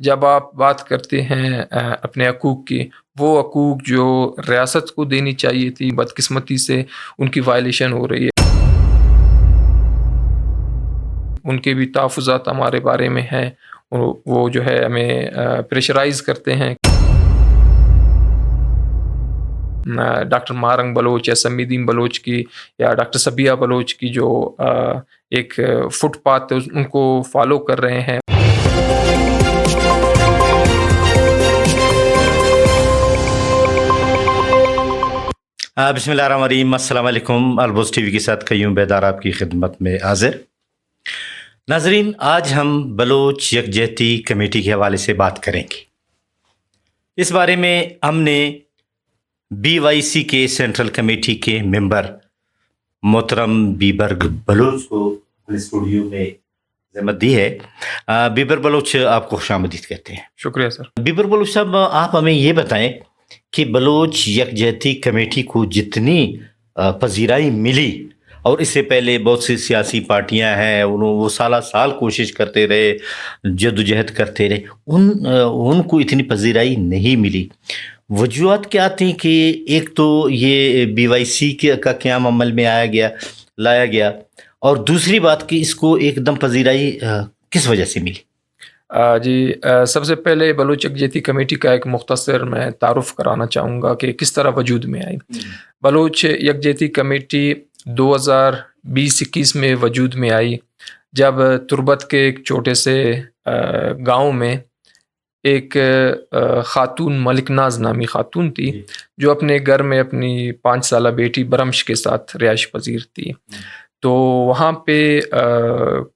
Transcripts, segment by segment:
جب آپ بات کرتے ہیں اپنے حقوق کی، وہ حقوق جو ریاست کو دینی چاہیے تھی بدقسمتی سے ان کی وائلیشن ہو رہی ہے. ان کے بھی تحفظات ہمارے بارے میں ہیں، وہ جو ہے ہمیں پریشرائز کرتے ہیں. ڈاکٹر مارنگ بلوچ یا سمیدین بلوچ کی یا ڈاکٹر صبیہ بلوچ کی جو ایک فٹ پاتھ ان کو فالو کر رہے ہیں. بسم اللہ الرحمن الرحیم. السلام علیکم. البوز ٹی وی کے ساتھ قیوم بیدار آپ کی خدمت میں حاضر. ناظرین، آج ہم بلوچ یکجہتی کمیٹی کے حوالے سے بات کریں گے. اس بارے میں ہم نے بی وائی سی کے سینٹرل کمیٹی کے ممبر محترم بیبر بلوچ کو اپنے اسٹوڈیو میں زحمت دی ہے. بیبر بلوچ آپ کو خوش آمدید کہتے ہیں. شکریہ سر. بیبر بلوچ صاحب، آپ ہمیں یہ بتائیں کہ بلوچ یکجہتی کمیٹی کو جتنی پذیرائی ملی، اور اس سے پہلے بہت سی سیاسی پارٹیاں ہیں، وہ سالہ سال کوشش کرتے رہے، جدوجہد کرتے رہے، ان کو اتنی پذیرائی نہیں ملی. وجوہات کیا تھیں کہ ایک تو یہ بی وائی سی کا قیام عمل میں لایا گیا، اور دوسری بات کہ اس کو ایک دم پذیرائی کس وجہ سے ملی؟ جی، سب سے پہلے بلوچ یکجہتی کمیٹی کا ایک مختصر میں تعارف کرانا چاہوں گا کہ کس طرح وجود میں آئی. بلوچ یکجہتی کمیٹی 2020-21 میں وجود میں آئی، جب تربت کے ایک چھوٹے سے گاؤں میں ایک خاتون، ملک ناز نامی خاتون تھی، جو اپنے گھر میں اپنی 5 سالہ بیٹی برمش کے ساتھ رہائش پذیر تھی. تو وہاں پہ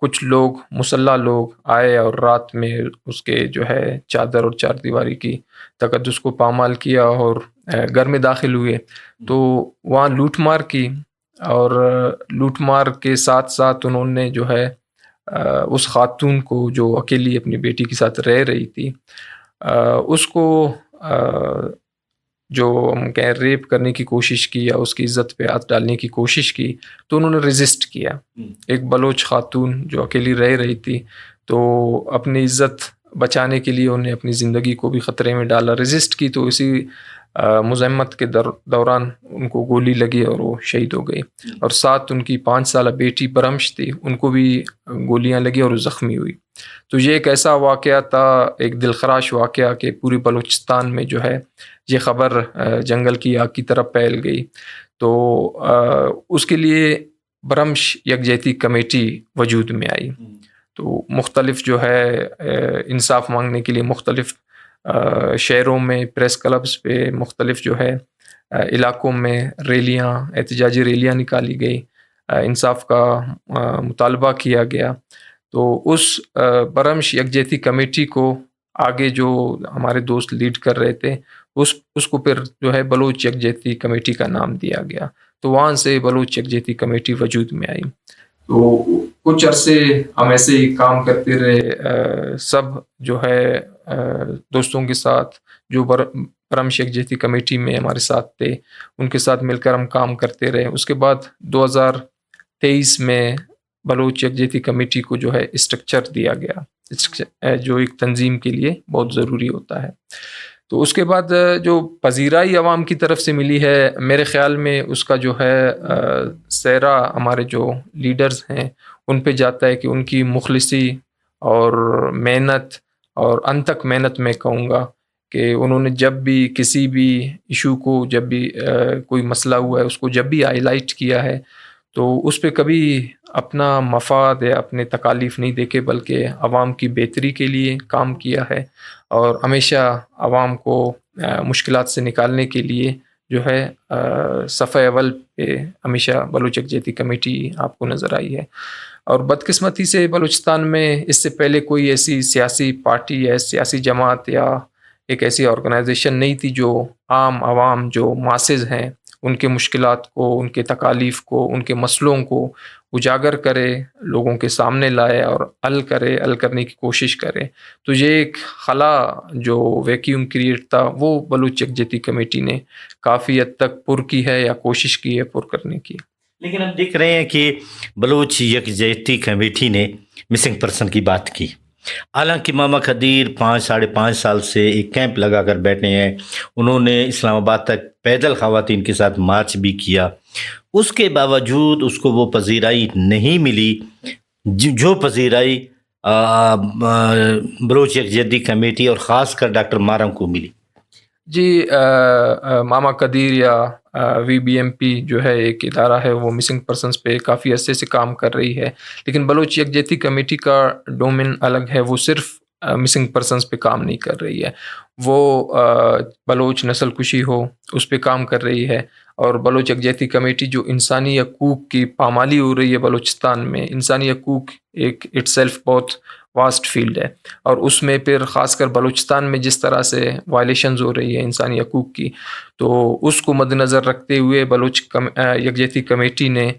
کچھ لوگ، مسلح لوگ آئے اور رات میں اس کے جو ہے چادر اور چار دیواری کی تقدس کو پامال کیا اور گھر میں داخل ہوئے. تو وہاں لوٹ مار کی، اور لوٹ مار کے ساتھ ساتھ انہوں نے جو ہے اس خاتون کو جو اکیلی اپنی بیٹی کے ساتھ رہ رہی تھی، اس کو جو ہم کہیں ریپ کرنے کی کوشش کی یا اس کی عزت پہ ہاتھ ڈالنے کی کوشش کی. تو انہوں نے ریزسٹ کیا. ایک بلوچ خاتون جو اکیلی رہ رہی تھی، تو اپنی عزت بچانے کے لیے انہیں اپنی زندگی کو بھی خطرے میں ڈالا، ریزسٹ کی. تو اسی مزاحمت کے دوران ان کو گولی لگی اور وہ شہید ہو گئی. اور ساتھ ان کی 5 سالہ بیٹی برمش تھی، ان کو بھی گولیاں لگی اور وہ زخمی ہوئی. تو یہ ایک ایسا واقعہ تھا، ایک دلخراش واقعہ، کہ پوری بلوچستان میں جو ہے یہ خبر جنگل کی آگ کی طرح پھیل گئی. تو اس کے لیے برمش یکجہتی کمیٹی وجود میں آئی. تو مختلف جو ہے انصاف مانگنے کے لیے مختلف شہروں میں پریس کلبز پہ، مختلف جو ہے علاقوں میں ریلیاں، احتجاجی ریلیاں نکالی گئی، انصاف کا مطالبہ کیا گیا. تو اس برمش یکجہتی کمیٹی کو آگے جو ہمارے دوست لیڈ کر رہے تھے، اس کو پھر جو ہے بلوچ یکجہتی کمیٹی کا نام دیا گیا. تو وہاں سے بلوچ یکجہتی کمیٹی وجود میں آئی. تو کچھ عرصے ہم ایسے ہی کام کرتے رہے، سب جو ہے دوستوں کے ساتھ جو برمش یکجہتی کمیٹی میں ہمارے ساتھ تھے، ان کے ساتھ مل کر ہم کام کرتے رہے. اس کے بعد 2023 میں بلوچ یکجہتی کمیٹی کو جو ہے اسٹرکچر دیا گیا، جو ایک تنظیم کے لیے بہت ضروری ہوتا ہے. تو اس کے بعد جو پذیرائی عوام کی طرف سے ملی ہے، میرے خیال میں اس کا جو ہے سہرا ہمارے جو لیڈرز ہیں ان پہ جاتا ہے، کہ ان کی مخلصی اور محنت، اور انتھک محنت میں کہوں گا، کہ انہوں نے جب بھی کسی بھی ایشو کو، جب بھی کوئی مسئلہ ہوا ہے، اس کو جب بھی ہائی لائٹ کیا ہے، تو اس پہ کبھی اپنا مفاد یا اپنے تکالیف نہیں دیکھے، بلکہ عوام کی بہتری کے لیے کام کیا ہے. اور ہمیشہ عوام کو مشکلات سے نکالنے کے لیے جو ہے صفحہ اول پہ ہمیشہ بلوچ یکجہتی کمیٹی آپ کو نظر آئی ہے. اور بدقسمتی سے بلوچستان میں اس سے پہلے کوئی ایسی سیاسی پارٹی یا سیاسی جماعت یا ایک ایسی آرگنائزیشن نہیں تھی جو عام عوام، جو ماسز ہیں، ان کے مشکلات کو، ان کے تکالیف کو، ان کے مسئلوں کو اجاگر کرے، لوگوں کے سامنے لائے اور حل کرنے کی کوشش کرے. تو یہ ایک خلا جو ویکیوم کریٹ تھا، وہ بلوچ یکجہتی کمیٹی نے کافی حد تک پر کی ہے یا کوشش کی ہے پر کرنے کی. لیکن ہم دیکھ رہے ہیں کہ بلوچ یکجہتی کمیٹی نے مسنگ پرسن کی بات کی، حالانکہ ماما خدیر 5 ساڑھے 5 سال سے ایک کیمپ لگا کر بیٹھے ہیں، انہوں نے اسلام آباد تک پیدل خواتین کے ساتھ مارچ بھی کیا، اس کے باوجود اس کو وہ پذیرائی نہیں ملی جو پذیرائی بلوچ یکجہتی کمیٹی اور خاص کر ڈاکٹر مارنگ کو ملی۔ جی ماما قدیر یا وی بی ایم پی جو ہے ایک ادارہ ہے، وہ مسنگ پرسنس پہ کافی عرصے سے کام کر رہی ہے، لیکن بلوچ یکجہتی کمیٹی کا ڈومین الگ ہے، وہ صرف مسنگ پرسنس پہ کام نہیں کر رہی ہے، وہ بلوچ نسل کشی ہو اس پہ کام کر رہی ہے، اور بلوچ یکجہتی کمیٹی جو انسانی حقوق کی پامالی ہو رہی ہے بلوچستان میں، انسانی حقوق ایک اٹ سیلف بہت واسٹ فیلڈ ہے، اور اس میں پھر خاص کر بلوچستان میں جس طرح سے وائلیشنز ہو رہی ہے انسانی حقوق کی، تو اس کو مد نظر رکھتے ہوئے بلوچ یکجہتی کمیٹی نے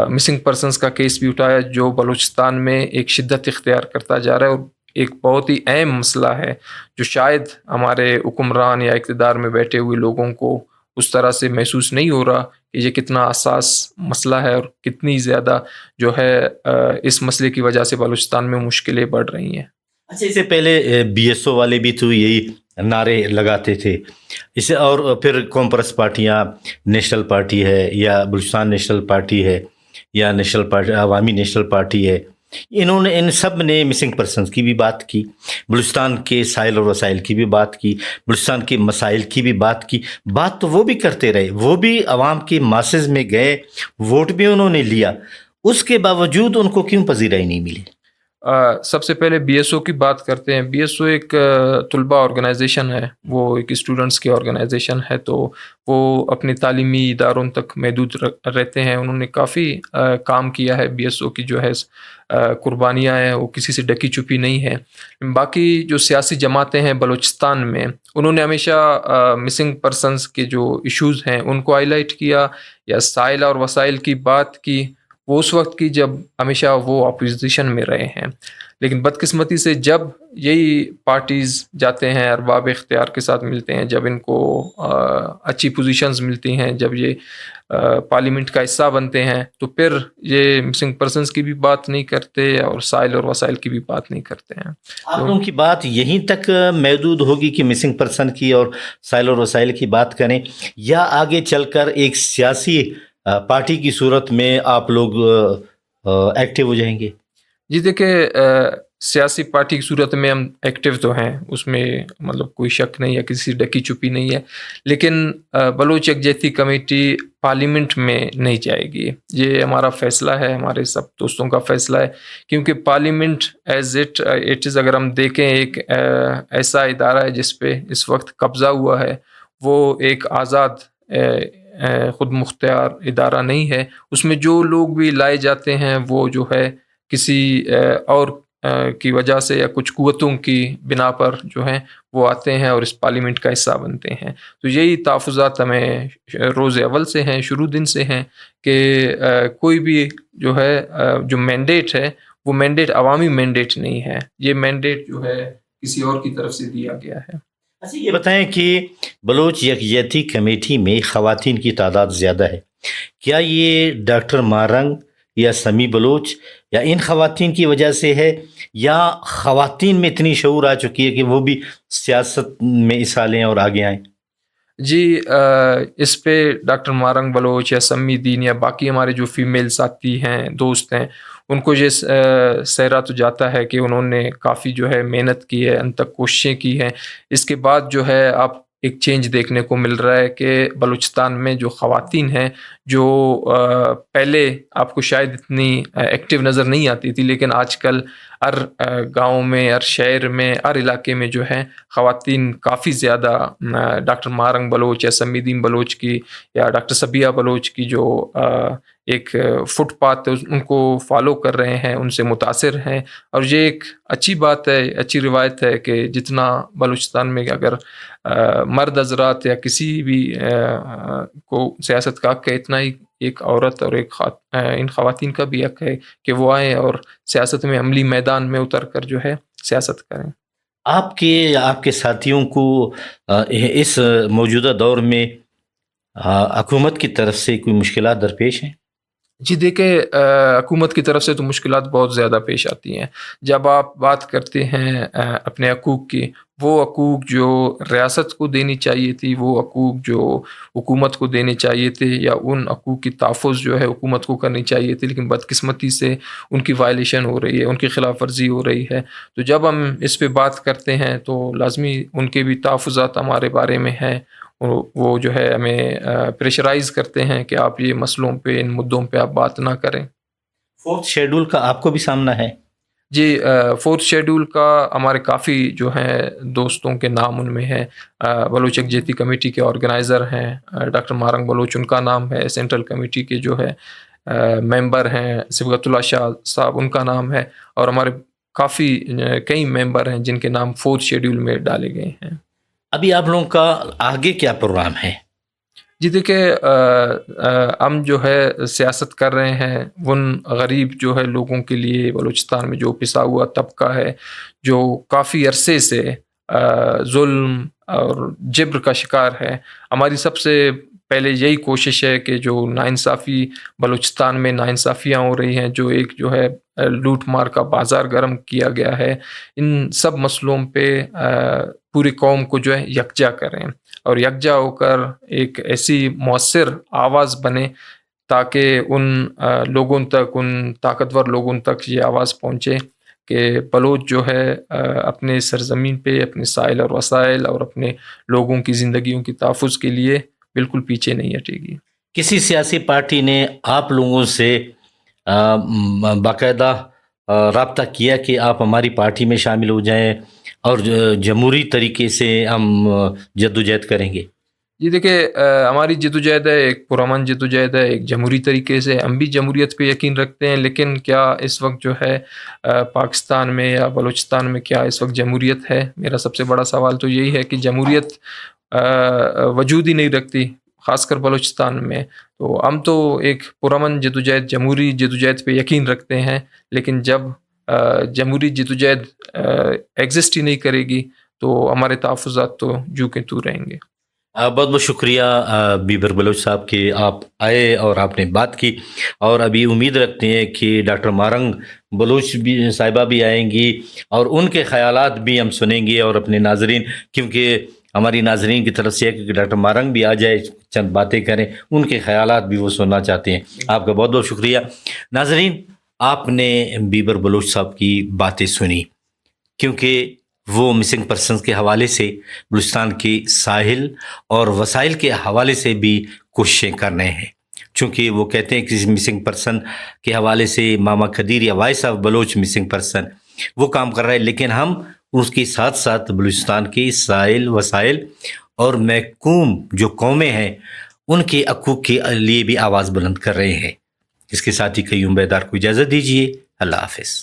مسنگ پرسنس کا کیس بھی اٹھایا، جو بلوچستان میں ایک شدت اختیار کرتا جا رہا ہے، اور ایک بہت ہی اہم مسئلہ ہے جو شاید ہمارے حکمران یا اقتدار میں بیٹھے ہوئے لوگوں کو اس طرح سے محسوس نہیں ہو رہا کہ یہ کتنا حساس مسئلہ ہے اور کتنی زیادہ جو ہے اس مسئلے کی وجہ سے بلوچستان میں مشکلیں بڑھ رہی ہیں۔ اچھا، اس سے پہلے بی ایس او والے بھی تو یہی نعرے لگاتے تھے، اسے اور پھر قوم پرست پارٹیاں، نیشنل پارٹی ہے یا بلوچستان نیشنل پارٹی ہے یا نیشنل پارٹی عوامی نیشنل پارٹی ہے، ان سب نے مسنگ پرسنز کی بھی بات کی، بلوچستان کے سائل اور وسائل کی بھی بات کی، بلوچستان کے مسائل کی بھی بات کی، بات تو وہ بھی کرتے رہے، وہ بھی عوام کے ماسز میں گئے، ووٹ بھی انہوں نے لیا، اس کے باوجود ان کو کیوں پذیرائی نہیں ملی؟ سب سے پہلے بی ایس او کی بات کرتے ہیں۔ بی ایس او ایک طلباء آرگنائزیشن ہے، وہ ایک اسٹوڈنٹس کی آرگنائزیشن ہے، تو وہ اپنی تعلیمی اداروں تک محدود رہتے ہیں۔ انہوں نے کافی کام کیا ہے، بی ایس او کی جو ہے قربانیاں ہیں وہ کسی سے ڈکی چھپی نہیں ہے۔ باقی جو سیاسی جماعتیں ہیں بلوچستان میں، انہوں نے ہمیشہ مسنگ پرسنز کے جو ایشوز ہیں ان کو ہائی لائٹ کیا یا سائل اور وسائل کی بات کی، وہ اس وقت کی جب ہمیشہ وہ اپوزیشن میں رہے ہیں، لیکن بدقسمتی سے جب یہی پارٹیز جاتے ہیں ارباب اختیار کے ساتھ ملتے ہیں، جب ان کو اچھی پوزیشنز ملتی ہیں، جب یہ پارلیمنٹ کا حصہ بنتے ہیں، تو پھر یہ مسنگ پرسنز کی بھی بات نہیں کرتے اور سائل اور وسائل کی بھی بات نہیں کرتے ہیں۔ آپ لوگوں کی بات یہیں تک محدود ہوگی کہ مسنگ پرسن کی اور سائل اور وسائل کی بات کریں، یا آگے چل کر ایک سیاسی پارٹی کی صورت میں آپ لوگ ایکٹیو ہو جائیں گے؟ جی دیکھیں، سیاسی پارٹی کی صورت میں ہم ایکٹیو تو ہیں، اس میں مطلب کوئی شک نہیں ہے، کسی ڈکی چھپی نہیں ہے، لیکن بلوچ یکجہتی کمیٹی پارلیمنٹ میں نہیں جائے گی، یہ ہمارا فیصلہ ہے، ہمارے سب دوستوں کا فیصلہ ہے، کیونکہ پارلیمنٹ ایز اٹ از اگر ہم دیکھیں ایک ایسا ادارہ ہے جس پہ اس وقت قبضہ ہوا ہے، وہ ایک آزاد خود مختار ادارہ نہیں ہے، اس میں جو لوگ بھی لائے جاتے ہیں وہ جو ہے کسی اور کی وجہ سے یا کچھ قوتوں کی بنا پر جو ہیں وہ آتے ہیں اور اس پارلیمنٹ کا حصہ بنتے ہیں۔ تو یہی تحفظات ہمیں روز اول سے ہیں، شروع دن سے ہیں، کہ کوئی بھی جو ہے جو مینڈیٹ ہے وہ مینڈیٹ عوامی مینڈیٹ نہیں ہے، یہ مینڈیٹ جو ہے کسی اور کی طرف سے دیا گیا ہے۔ اچھا، یہ بتائیں کہ بلوچ یکجہتی کمیٹی میں خواتین کی تعداد زیادہ ہے، کیا یہ ڈاکٹر مارنگ یا سمی بلوچ یا ان خواتین کی وجہ سے ہے، یا خواتین میں اتنی شعور آ چکی ہے کہ وہ بھی سیاست میں حصہ لیں اور آگے آئیں؟ جی اس پہ ڈاکٹر مارنگ بلوچ یا سمی دین یا باقی ہمارے جو فیمیل ساتھی ہیں، دوست ہیں، ان کو یہ سہرا تو جاتا ہے کہ انہوں نے کافی جو ہے محنت کی ہے، ان تک کوششیں کی ہیں، اس کے بعد جو ہے آپ ایک چینج دیکھنے کو مل رہا ہے کہ بلوچستان میں جو خواتین ہیں، جو پہلے آپ کو شاید اتنی ایکٹیو نظر نہیں آتی تھی، لیکن آج کل ہر گاؤں میں، ہر شہر میں، ہر علاقے میں جو ہے خواتین کافی زیادہ ڈاکٹر مارنگ بلوچ یا سمیدین بلوچ کی یا ڈاکٹر صبیہ بلوچ کی جو ایک فٹ پاتھ ان کو فالو کر رہے ہیں، ان سے متاثر ہیں، اور یہ ایک اچھی بات ہے، اچھی روایت ہے کہ جتنا بلوچستان میں اگر مرد حضرات یا کسی بھی کو سیاست کا حق ہے، اتنا ہی ایک عورت اور ایک ان خواتین کا بھی حق ہے کہ وہ آئیں اور سیاست میں عملی میدان میں اتر کر جو ہے سیاست کریں۔ آپ کے ساتھیوں کو اس موجودہ دور میں حکومت کی طرف سے کوئی مشکلات درپیش ہیں؟ جی دیکھیں، حکومت کی طرف سے تو مشکلات بہت زیادہ پیش آتی ہیں. جب آپ بات کرتے ہیں اپنے حقوق کی، وہ حقوق جو ریاست کو دینی چاہیے تھی، وہ حقوق جو حکومت کو دینے چاہیے تھے، یا ان حقوق کی تحفظ جو ہے حکومت کو کرنی چاہیے تھی، لیکن بدقسمتی سے ان کی وائلیشن ہو رہی ہے، ان کی خلاف ورزی ہو رہی ہے. تو جب ہم اس پہ بات کرتے ہیں تو لازمی ان کے بھی تحفظات ہمارے بارے میں ہیں. وہ جو ہے ہمیں پریشرائز کرتے ہیں کہ آپ یہ مسئلوں پہ، ان مدعوں پہ آپ بات نہ کریں. فورتھ شیڈول کا آپ کو بھی سامنا ہے؟ جی، فورتھ شیڈول کا ہمارے کافی جو ہیں دوستوں کے نام ان میں ہیں. بلوچ یکجہتی کمیٹی کے آرگنائزر ہیں ڈاکٹر مارنگ بلوچ، ان کا نام ہے. سینٹرل کمیٹی کے جو ہے ممبر ہیں صبغت اللہ شاہ صاحب، ان کا نام ہے. اور ہمارے کافی کئی ممبر ہیں جن کے نام فورتھ شیڈول میں ڈالے گئے ہیں. ابھی آپ لوگوں کا آگے کیا پروگرام ہے؟ جی دیکھیں، ہم جو ہے سیاست کر رہے ہیں ان غریب جو ہے لوگوں کے لیے، بلوچستان میں جو پسا ہوا طبقہ ہے، جو کافی عرصے سے ظلم اور جبر کا شکار ہے. ہماری سب سے پہلے یہی کوشش ہے کہ جو ناانصافی بلوچستان میں ناانصافیاں ہو رہی ہیں، جو ایک جو ہے لوٹ مار کا بازار گرم کیا گیا ہے، ان سب مسئلوں پہ پوری قوم کو جو ہے یکجا کریں، اور یکجا ہو کر ایک ایسی مؤثر آواز بنے تاکہ ان لوگوں تک، ان طاقتور لوگوں تک یہ آواز پہنچے کہ بلوچ جو ہے اپنے سرزمین پہ، اپنے سائل اور وسائل اور اپنے لوگوں کی زندگیوں کی تحفظ کے لیے بالکل پیچھے نہیں ہٹے گی. کسی سیاسی پارٹی نے آپ لوگوں سے باقاعدہ رابطہ کیا کہ آپ ہماری پارٹی میں شامل ہو جائیں اور جمہوری طریقے سے ہم جدوجہد کریں گے؟ جی دیکھیں، ہماری جدوجہد ہے ایک پرامن جدوجہد ہے، ایک جمہوری طریقے سے. ہم بھی جمہوریت پہ یقین رکھتے ہیں، لیکن کیا اس وقت جو ہے پاکستان میں یا بلوچستان میں کیا اس وقت جمہوریت ہے؟ میرا سب سے بڑا سوال تو یہی ہے کہ جمہوریت وجود ہی نہیں رکھتی، خاص کر بلوچستان میں. تو ہم تو ایک پرامن جدوجہد، جمہوری جدوجہد پہ یقین رکھتے ہیں، لیکن جب جمہوری جدوجہد ایگزسٹ ہی نہیں کرے گی تو ہمارے تحفظات تو جو کہ تو رہیں گے. بہت بہت شکریہ بیبر بلوچ صاحب کہ آپ آئے اور آپ نے بات کی، اور ابھی امید رکھتے ہیں کہ ڈاکٹر مارنگ بلوچ بھی صاحبہ بھی آئیں گی اور ان کے خیالات بھی ہم سنیں گے، اور اپنے ناظرین، کیونکہ ہماری ناظرین کی طرف سے ہے کہ ڈاکٹر مارنگ بھی آ جائے، چند باتیں کریں، ان کے خیالات بھی وہ سننا چاہتے ہیں. آپ کا بہت بہت شکریہ. ناظرین، آپ نے بیبر بلوچ صاحب کی باتیں سنی، کیونکہ وہ مسنگ پرسنز کے حوالے سے، بلوچستان کے ساحل اور وسائل کے حوالے سے بھی کوششیں کر رہے ہیں. چونکہ وہ کہتے ہیں کسی مسنگ پرسن کے حوالے سے ماما قدیر یا voice of Baloch missing person وہ کام کر رہا ہے، لیکن ہم اس کے ساتھ ساتھ بلوچستان کے ساحل، وسائل اور محکوم جو قومیں ہیں ان کے حقوق کے لیے بھی آواز بلند کر رہے ہیں. اس کے ساتھ ہی قیوم بیدار کو اجازت دیجیے. اللہ حافظ.